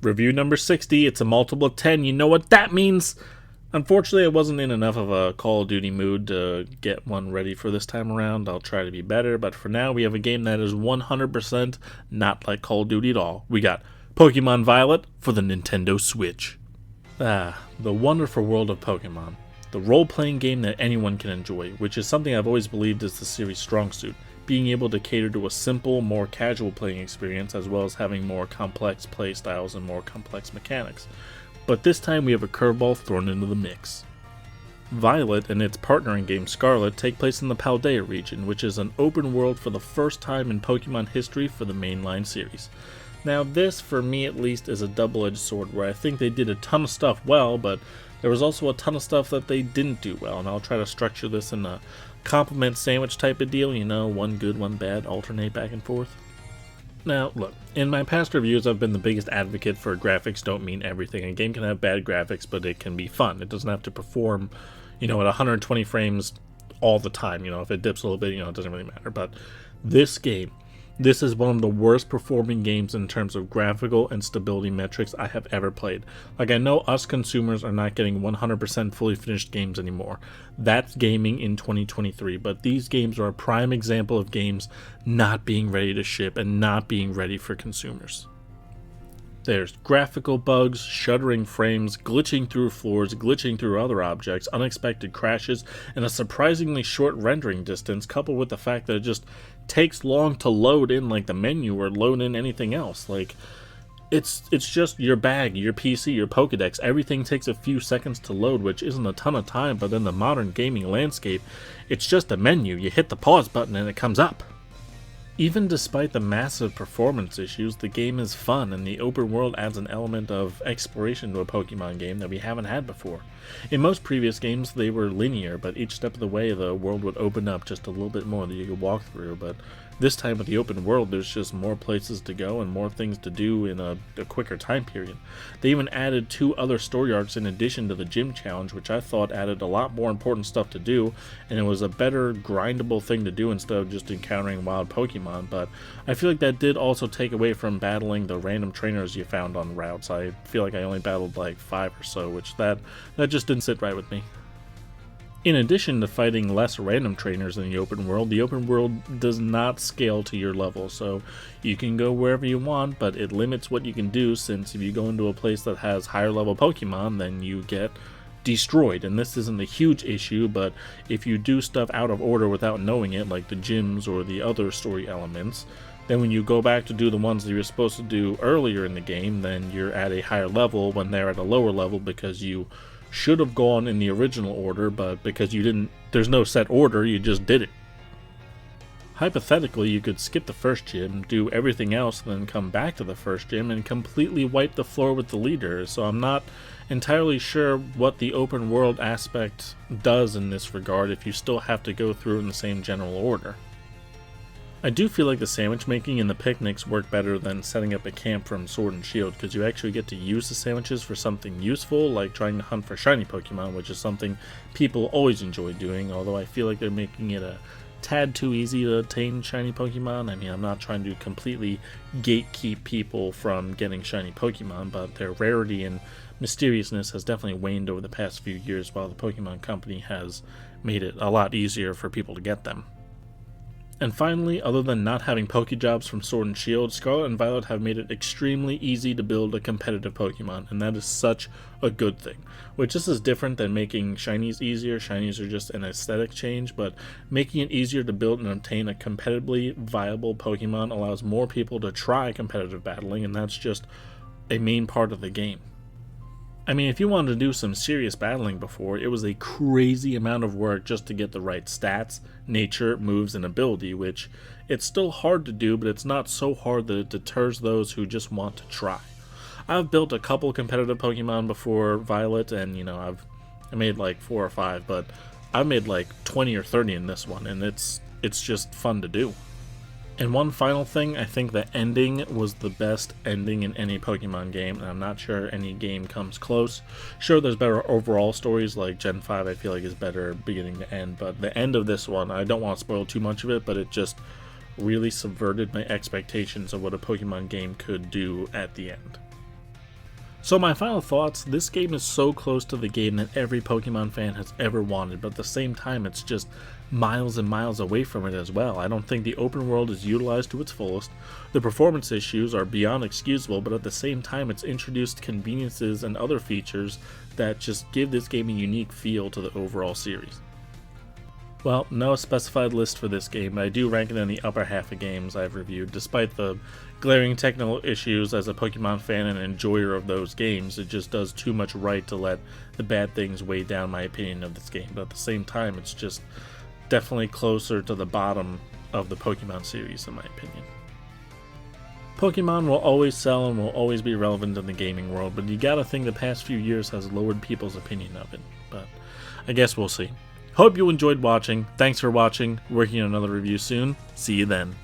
Review number 60, it's a multiple of 10, you know what that means? Unfortunately, I wasn't in enough of a Call of Duty mood to get one ready for this time around. I'll try to be better, but for now, we have a game that is 100% not like Call of Duty at all. We got Pokémon Violet for the Nintendo Switch. The wonderful world of Pokémon. The role-playing game that anyone can enjoy, which is something I've always believed is the series' strong suit. Being able to cater to a simple, more casual playing experience, as well as having more complex play styles and more complex mechanics. But this time we have a curveball thrown into the mix. Violet and its partnering game Scarlet take place in the Paldea region, which is an open world for the first time in Pokemon history for the mainline series. Now this, for me at least, is a double-edged sword where I think they did a ton of stuff well, but there was also a ton of stuff that they didn't do well, and I'll try to structure this in a compliment sandwich type of deal, you know, one good, one bad, alternate back and forth. Now, look, in my past reviews, I've been the biggest advocate for graphics don't mean everything. A game can have bad graphics, but it can be fun. It doesn't have to perform, at 120 frames all the time. If it dips a little bit, it doesn't really matter. But this game, this is one of the worst performing games in terms of graphical and stability metrics I have ever played. Like, I know us consumers are not getting 100% fully finished games anymore. That's gaming in 2023, but these games are a prime example of games not being ready to ship and not being ready for consumers. There's graphical bugs, shuddering frames, glitching through floors, glitching through other objects, unexpected crashes, and a surprisingly short rendering distance, coupled with the fact that it just takes long to load in like the menu or load in anything else. Like, it's just your bag, your PC, your Pokedex, everything takes a few seconds to load, which isn't a ton of time, but in the modern gaming landscape, it's just a menu. You hit the pause button and it comes up. Even despite the massive performance issues, the game is fun, and the open world adds an element of exploration to a Pokemon game that we haven't had before. In most previous games, they were linear, but each step of the way, the world would open up just a little bit more that you could walk through, but this time with the open world, there's just more places to go and more things to do in a quicker time period. They even added 2 other story arcs in addition to the gym challenge, which I thought added a lot more important stuff to do, and it was a better grindable thing to do instead of just encountering wild Pokemon, but I feel like that did also take away from battling the random trainers you found on routes. I feel like I only battled like 5 or so, which that just didn't sit right with me. In addition to fighting less random trainers in the open world does not scale to your level, so you can go wherever you want, but it limits what you can do, since if you go into a place that has higher level Pokemon, then you get destroyed. And this isn't a huge issue, but if you do stuff out of order without knowing it, like the gyms or the other story elements, then when you go back to do the ones that you're supposed to do earlier in the game, then you're at a higher level when they're at a lower level because you should have gone in the original order, but because you didn't, there's no set order, you just did it. Hypothetically, you could skip the first gym, do everything else, and then come back to the first gym and completely wipe the floor with the leader, so I'm not entirely sure what the open world aspect does in this regard if you still have to go through in the same general order. I do feel like the sandwich making and the picnics work better than setting up a camp from Sword and Shield, because you actually get to use the sandwiches for something useful, like trying to hunt for shiny Pokemon, which is something people always enjoy doing, although I feel like they're making it a tad too easy to attain shiny Pokemon. I mean, I'm not trying to completely gatekeep people from getting shiny Pokemon, but their rarity and mysteriousness has definitely waned over the past few years, while the Pokemon Company has made it a lot easier for people to get them. And finally, other than not having Pokejobs from Sword and Shield, Scarlet and Violet have made it extremely easy to build a competitive Pokemon, and that is such a good thing. Which this is different than making shinies easier. Shinies are just an aesthetic change, but making it easier to build and obtain a competitively viable Pokemon allows more people to try competitive battling, and that's just a main part of the game. I mean, if you wanted to do some serious battling before, it was a crazy amount of work just to get the right stats, nature, moves, and ability, which it's still hard to do, but it's not so hard that it deters those who just want to try. I've built a couple competitive Pokemon before Violet, and I made like 4 or 5, but I've made like 20 or 30 in this one, and it's just fun to do. And one final thing, I think the ending was the best ending in any Pokemon game, and I'm not sure any game comes close. Sure, there's better overall stories, like Gen 5 I feel like is better beginning to end, but the end of this one, I don't want to spoil too much of it, but it just really subverted my expectations of what a Pokemon game could do at the end. So my final thoughts, this game is so close to the game that every Pokemon fan has ever wanted, but at the same time it's just miles and miles away from it as well. I don't think the open world is utilized to its fullest. The performance issues are beyond excusable, but at the same time it's introduced conveniences and other features that just give this game a unique feel to the overall series. Well, no specified list for this game, but I do rank it in the upper half of games I've reviewed. Despite the glaring technical issues, as a Pokemon fan and enjoyer of those games, it just does too much right to let the bad things weigh down my opinion of this game. But at the same time, it's just definitely closer to the bottom of the Pokemon series, in my opinion. Pokemon will always sell and will always be relevant in the gaming world, but you gotta think the past few years has lowered people's opinion of it. But I guess we'll see. Hope you enjoyed watching. Thanks for watching. Working on another review soon. See you then.